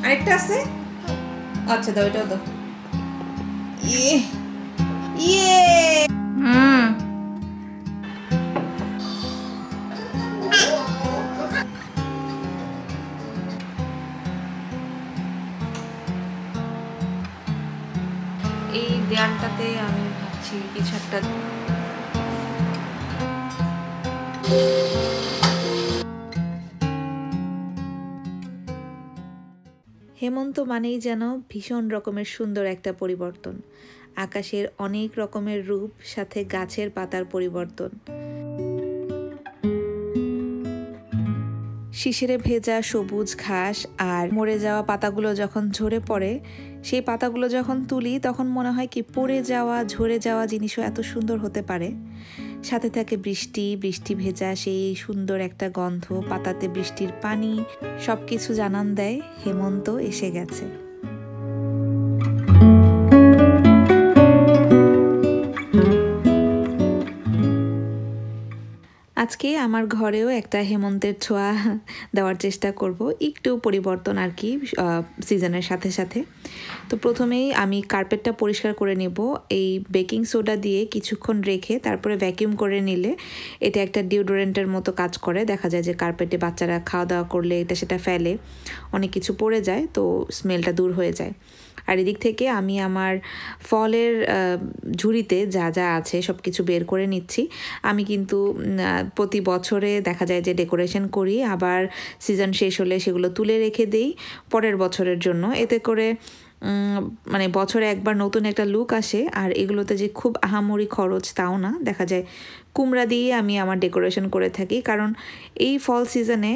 আরেকটা আছে? আচ্ছা দাও, এটাও দাও। ইয়ে ইয়ে এই দেয়ালটাতে আমি ভাবছি কিছু একটা। হেমন্ত মানেই যেন ভীষণ রকমের সুন্দর একটা পরিবর্তন। আকাশের অনেক রকমের রূপ, সাথে গাছের পাতার পরিবর্তন। শিশিরে ভেজা সবুজ ঘাস আর মরে যাওয়া পাতাগুলো যখন ঝরে পড়ে, সেই পাতাগুলো যখন তুলি তখন মনে হয় কি পড়ে যাওয়া ঝরে যাওয়া জিনিসও এত সুন্দর হতে পারে। সাথে থাকে বৃষ্টি, বৃষ্টি ভেজা সেই সুন্দর একটা গন্ধ, পাতাতে বৃষ্টির পানি, সবকিছু জানান দেয় হেমন্ত এসে গেছে। আজকে আমার ঘরেও একটা হেমন্তের ছোঁয়া দেওয়ার চেষ্টা করব, একটু পরিবর্তন আর কি সিজনের সাথে সাথে। তো প্রথমেই আমি কার্পেটটা পরিষ্কার করে নেব। এই বেকিং সোডা দিয়ে কিছুক্ষণ রেখে তারপরে ভ্যাকিউম করে নিলে এটা একটা ডিওডোরেন্টের মতো কাজ করে। দেখা যায় যে কার্পেটে বাচ্চারা খাওয়া দাওয়া করলে এটা সেটা ফেলে, অনেক কিছু পড়ে যায়, তো স্মেলটা দূর হয়ে যায়। আর এদিক থেকে আমি আমার ফলের ঝুড়িতে যা যা আছে সব কিছু বের করে নিচ্ছি। আমি কিন্তু প্রতি বছরে দেখা যায় যে ডেকোরেশন করি, আবার সিজন শেষ হলে সেগুলো তুলে রেখে দেই পরের বছরের জন্য। এতে করে মানে বছরে একবার নতুন একটা লুক আসে। আর এগুলোতে যে খুব আহামরি খরচ তাও না, দেখা যায় কুমড়া দিয়ে আমি আমার ডেকোরেশন করে থাকি। কারণ এই ফল সিজনে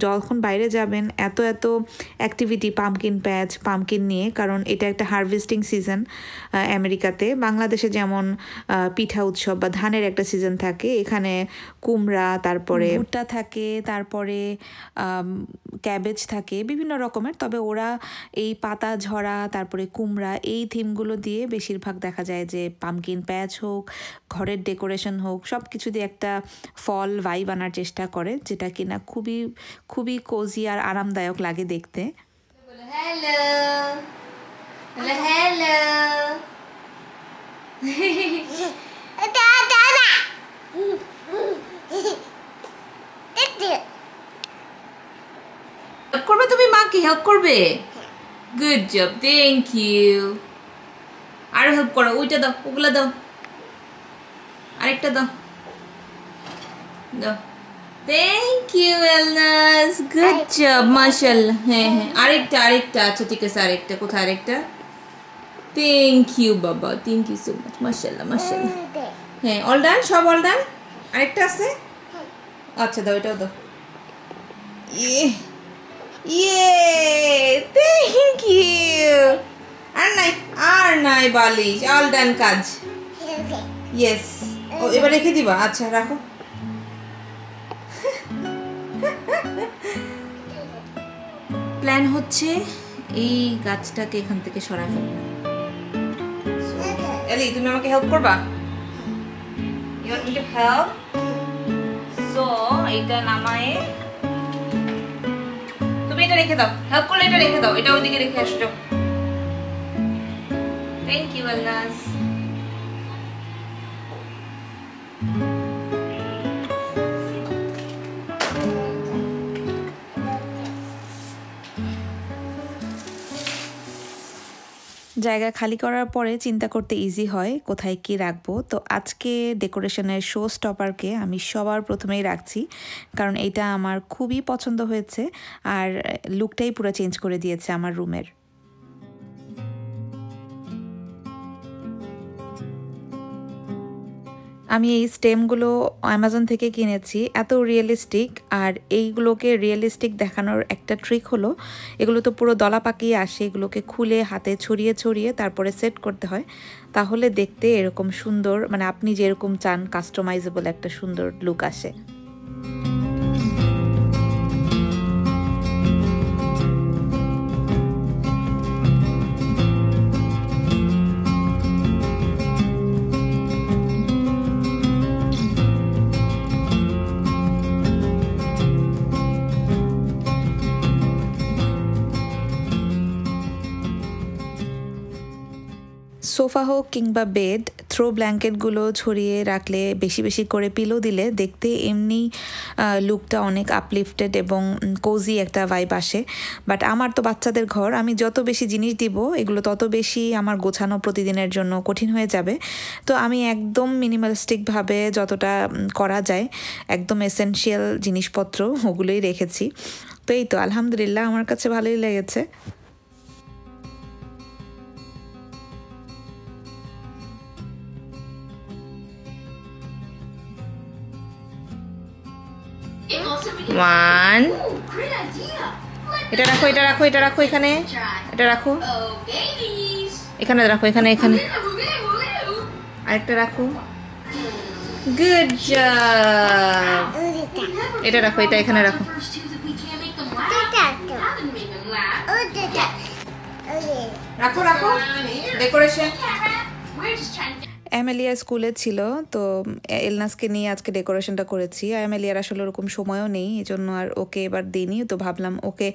যখন বাইরে যাবেন এত এত অ্যাক্টিভিটি, পামকিন প্যাচ, পামকিন নিয়ে, কারণ এটা একটা হারভেস্টিং সিজন আমেরিকাতে। বাংলাদেশে যেমন পিঠা উৎসব বা ধানের একটা সিজন থাকে, এখানে কুমড়া, তারপরে ভুট্টা থাকে, তারপরে ক্যাবেজ থাকে, বিভিন্ন রকমের। তবে ওরা এই পাতা ঝরা, তারপরে কুমড়া, এই থিমগুলো দিয়ে বেশিরভাগ দেখা যায় যে পামকিন প্যাচ হোক, ঘরের ডেকোরেশন হোক, সব কিছু দিয়ে একটা ফল ভাইব আনার চেষ্টা করে, যেটা কিনা খুবই খুবই কোজি আর আরামদায়ক লাগে দেখতে। হ্যালো হ্যালো করবে তুমি, মাকে হেল্প করবে? Good job, thank you. আরো হেল্প করো, ওইটা দাও, ওগুলা দাও, আরেকটা দাও দাও। থ্যাংক ইউ এলনাস, গুড জব, মাশাআল্লাহ। হ্যাঁ হ্যাঁ, আরেকটা আরেকটা, আচ্ছা ঠিক আছে, আরেকটা কোথায়? আরেকটা। থ্যাংক ইউ বাবা, থ্যাংক ইউ সো মাচ, মাশাআল্লাহ মাশাআল্লাহ। হ্যাঁ, অল ডান, সব অল ডান। আরেকটা আছে? আচ্ছা দাও, এটাও দাও। ইয়ে ইয়ে, থ্যাংক ইউ। আর নাই বালিশ, অল ডান কাজ। ইয়েস, ও এবার রেখে দিবা? আচ্ছা রাখো। প্ল্যান হচ্ছে এই গাছটাকে এখান থেকে সরাই ফেলবো। এলি, তুমি আমাকে হেল্প করবা? You want me to help? So এটা নামায়ে তুমি এটা রেখে দাও। হেল্প করলে এটা রেখে দাও, এটা ওইদিকে রেখে আসো। থ্যাংক ইউ আল্লাহ। জায়গা খালি করার পরে চিন্তা করতে ইজি হয় কোথায় কি রাখবো। তো আজকে ডেকোরেশনের শো স্টপারকে আমি সবার প্রথমেই রাখছি, কারণ এটা আমার খুবই পছন্দ হয়েছে আর লুকটাই পুরো চেঞ্জ করে দিয়েছে আমার রুমের। আমি এই স্টেমগুলো অ্যামাজন থেকে কিনেছি, এত রিয়েলিস্টিক। আর এইগুলোকে রিয়েলিস্টিক দেখানোর একটা ট্রিক হলো, এগুলো তো পুরো দলা পাকিয়ে আসে, এগুলোকে খুলে হাতে ছড়িয়ে ছড়িয়ে তারপরে সেট করতে হয়, তাহলে দেখতে এরকম সুন্দর, মানে আপনি যেরকম চান কাস্টমাইজেবল একটা সুন্দর লুক আসে। সোফা হোক কিংবা বেড, থ্রো ব্ল্যাঙ্কেটগুলো ছড়িয়ে রাখলে, বেশি বেশি করে পিলো দিলে দেখতে এমনি লুকটা অনেক আপলিফটেড এবং কোজি একটা ভাইব আসে। বাট আমার তো বাচ্চাদের ঘর, আমি যত বেশি জিনিস দিব এগুলো তত বেশি আমার গোছানো প্রতিদিনের জন্য কঠিন হয়ে যাবে। তো আমি একদম মিনিমালিস্টিকভাবে যতটা করা যায়, একদম এসেনশিয়াল জিনিসপত্র ওগুলোই রেখেছি। তো এই তো আলহামদুলিল্লাহ আমার কাছে ভালোই লেগেছে। এটা রাখো, এটা রাখো, এটা রাখো, এখানে এটা রাখো, এখানে রাখো, এখানে এখানে আরেকটা রাখো। Good job. এটা রাখো, এটা এখানে রাখো। রাখো রাখো ডেকোরেশন। অ্যামেলিয়া স্কুলে ছিল, তো এলনাসকে নিয়ে আজকে ডেকোরেশনটা করেছি। অ্যামেলিয়ার আসলে ওরকম সময়ও নেই, এই জন্য আর ওকে এবার দিইনি। তো ভাবলাম ওকে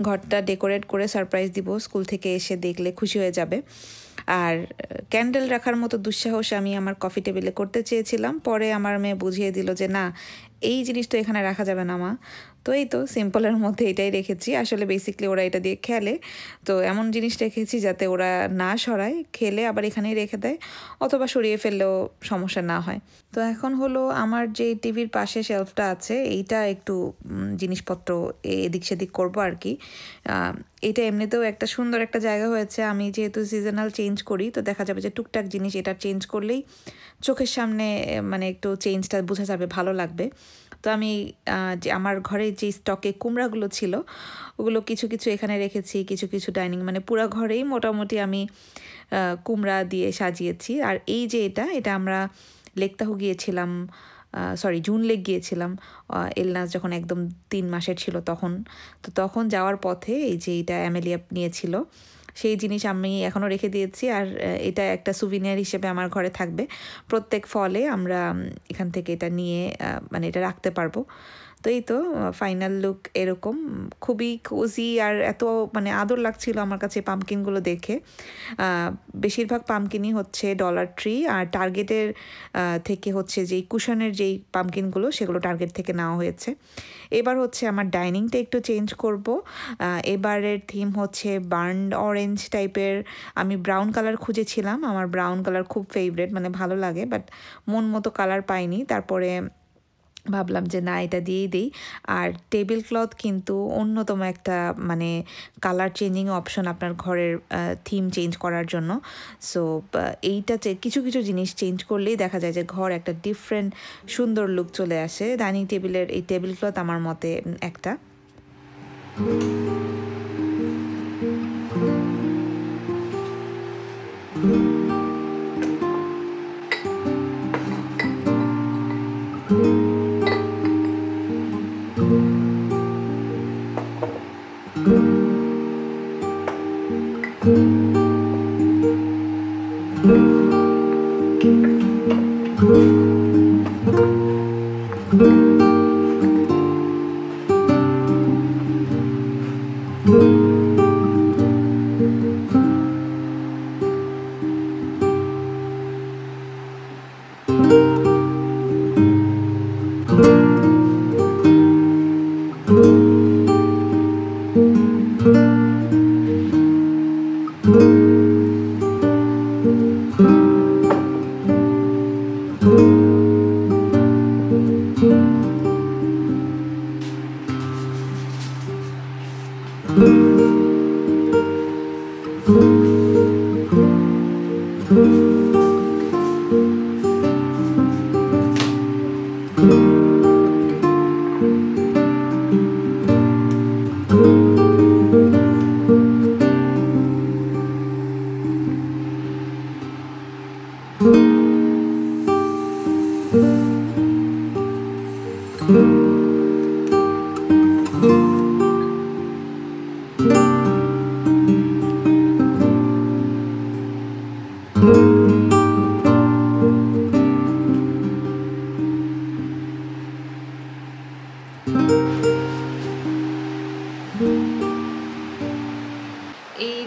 ঘরটা ডেকোরেট করে সারপ্রাইজ দিব, স্কুল থেকে এসে দেখলে খুশি হয়ে যাবে। আর ক্যান্ডেল রাখার মতো দুঃসাহস আমি আমার কফি টেবিলে করতে চেয়েছিলাম, পরে আমার মেয়ে বুঝিয়ে দিল যে না, এই জিনিস তো এখানে রাখা যাবে না মা। তো এই তো সিম্পলের মধ্যে এটাই রেখেছি। আসলে বেসিকলি ওরা এটা দিয়ে খেলে, তো এমন জিনিস রেখেছি যাতে ওরা না সরায়, খেলে আবার এখানেই রেখে দেয়, অথবা সরিয়ে ফেললেও সমস্যা না হয়। তো এখন হলো আমার যে টিভির পাশে শেলফটা আছে, এইটা একটু জিনিসপত্র এদিক সেদিক করবো আর কি। এটা এমনিতেও একটা সুন্দর একটা জায়গা হয়েছে। আমি যেহেতু সিজনাল চেঞ্জ করি, তো দেখা যাবে যে টুকটাক জিনিস এটা চেঞ্জ করলেই চোখের সামনে মানে একটু চেঞ্জটা বোঝা যাবে, ভালো লাগবে। তো আমি যে আমার ঘরে যে স্টকে কুমড়াগুলো ছিল ওগুলো কিছু কিছু এখানে রেখেছি, কিছু কিছু ডাইনিং, মানে পুরো ঘরেই মোটামুটি আমি কুমড়া দিয়ে সাজিয়েছি। আর এই যে এটা আমরা লেকতাহু গিয়েছিলাম, সরি জুন লেক গিয়েছিলাম এলনাস যখন একদম 3 মাসের ছিল তখন। তো তখন যাওয়ার পথে এই যে এটা অ্যামেলিয়া নিয়েছিল, সেই জিনিস আমি এখনও রেখে দিয়েছি। আর এটা একটা সুভিনিয়ার হিসেবে আমার ঘরে থাকবে। প্রত্যেক ফলে আমরা এখান থেকে এটা নিয়ে মানে এটা রাখতে পারবো। তো এই তো ফাইনাল লুক এরকম, খুবই কোজি আর এত মানে আদর লাগছিল আমার কাছে পামকিনগুলো দেখে। বেশিরভাগ পামকিনই হচ্ছে ডলার ট্রি, আর টার্গেটের থেকে হচ্ছে যেই কুশনের যেই পামকিনগুলো সেগুলো টার্গেট থেকে নেওয়া হয়েছে। এবার হচ্ছে আমার ডাইনিংটা একটু চেঞ্জ করব। এবারের থিম হচ্ছে বার্নড অরেঞ্জ টাইপের। আমি ব্রাউন কালার খুঁজেছিলাম, আমার ব্রাউন কালার খুব ফেভারেট, মানে ভালো লাগে, বাট মন মতো কালার পাইনি। তারপরে ভাবলাম যে না, এটা দিয়েই দিই। আর টেবিল ক্লথ কিন্তু অন্যতম একটা মানে কালার চেঞ্জিং অপশন আপনার ঘরের থিম চেঞ্জ করার জন্য। সো এইটা কিছু কিছু জিনিস চেঞ্জ করলেই দেখা যায় যে ঘর একটা ডিফারেন্ট সুন্দর লুক চলে আসে। ডাইনিং টেবিলের এই টেবিল ক্লথ আমার মতে একটা।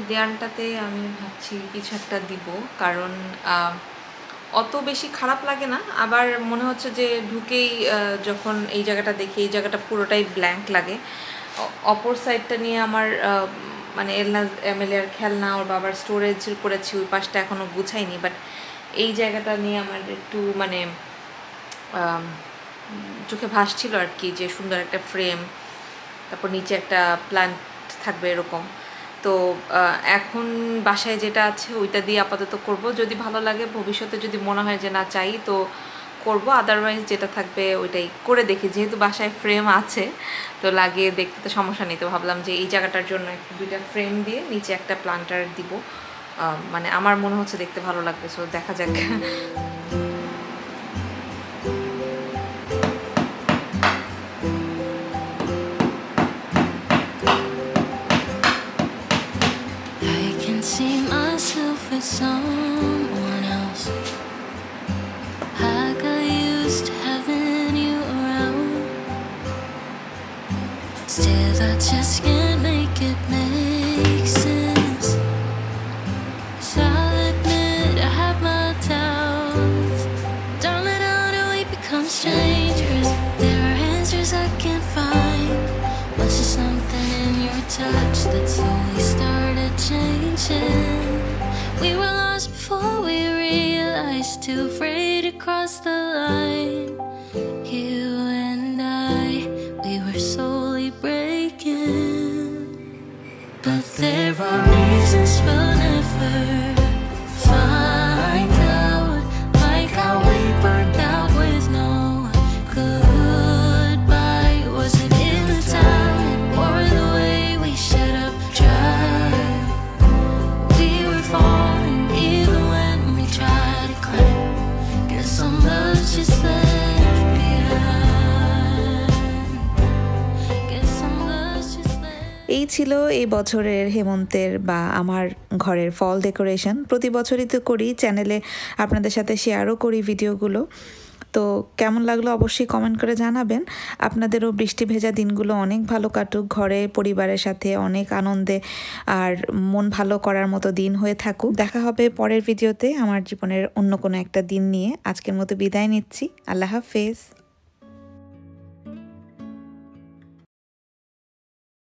দেয়ালটাতে আমি ভাবছি কিছু একটা দিব, কারণ অত বেশি খারাপ লাগে না, আবার মনে হচ্ছে যে ঢুকেই যখন এই জায়গাটা দেখি এই জায়গাটা পুরোটাই ব্ল্যাঙ্ক লাগে। অপর সাইডটা নিয়ে আমার মানে এমএলএর খেলনা ওর বাবার স্টোরেজ করেছি, ওই পাশটা এখনও গুছাইনি, বাট এই জায়গাটা নিয়ে আমার একটু মানে চোখে ভাসছিল আর কি, যে সুন্দর একটা ফ্রেম, তারপর নিচে একটা প্ল্যান্ট থাকবে এরকম। তো এখন বাসায় যেটা আছে ওইটা দিয়ে আপাতত করব, যদি ভালো লাগে ভবিষ্যতে যদি মনে হয় যে না চাই তো করব, আদারওয়াইজ যেটা থাকবে ওইটাই করে দেখি। যেহেতু বাসায় ফ্রেম আছে তো লাগিয়ে দেখতে তো সমস্যা নেই, তো ভাবলাম যে এই জায়গাটার জন্য দুইটা ফ্রেম দিয়ে নিচে একটা প্লান্টার দিব, মানে আমার মনে হচ্ছে দেখতে ভালো লাগবে, সো দেখা যাক। Someone else, I got used to having you around. Still I just can't make it make sense. So I'll admit I have my doubts. Darling, how do we become strangers? There are answers I can't find. Was there something in your touch that slowly started changing? We were lost before we realized, too afraid to cross the line. You and I, we were slowly breaking. But there are reasons we'll never find out, like how we burned out with no goodbye. Was it in the time or the way we shut up dry? We were falling even when we tried to climb. Guess some love's just left behind. Guess some love's just left. এই ছিল এই বছরের হেমন্তের বা আমার ঘরের ফল decoration. প্রতি বছরই তো করি, চ্যানেলে আপনাদের সাথে শেয়ারও করি ভিডিওগুলো। তো কেমন লাগলো অবশ্যই কমেন্ট করে জানাবেন। আপনাদেরও বৃষ্টি ভেজা দিনগুলো অনেক ভালো কাটুক, ঘরে পরিবারের সাথে অনেক আনন্দে আর মন ভালো করার মতো দিন হয়ে থাকুক। দেখা হবে পরের ভিডিওতে আমার জীবনের অন্য কোনো একটা দিন নিয়ে। আজকের মতো বিদায় নিচ্ছি। আল্লাহ হাফেজ।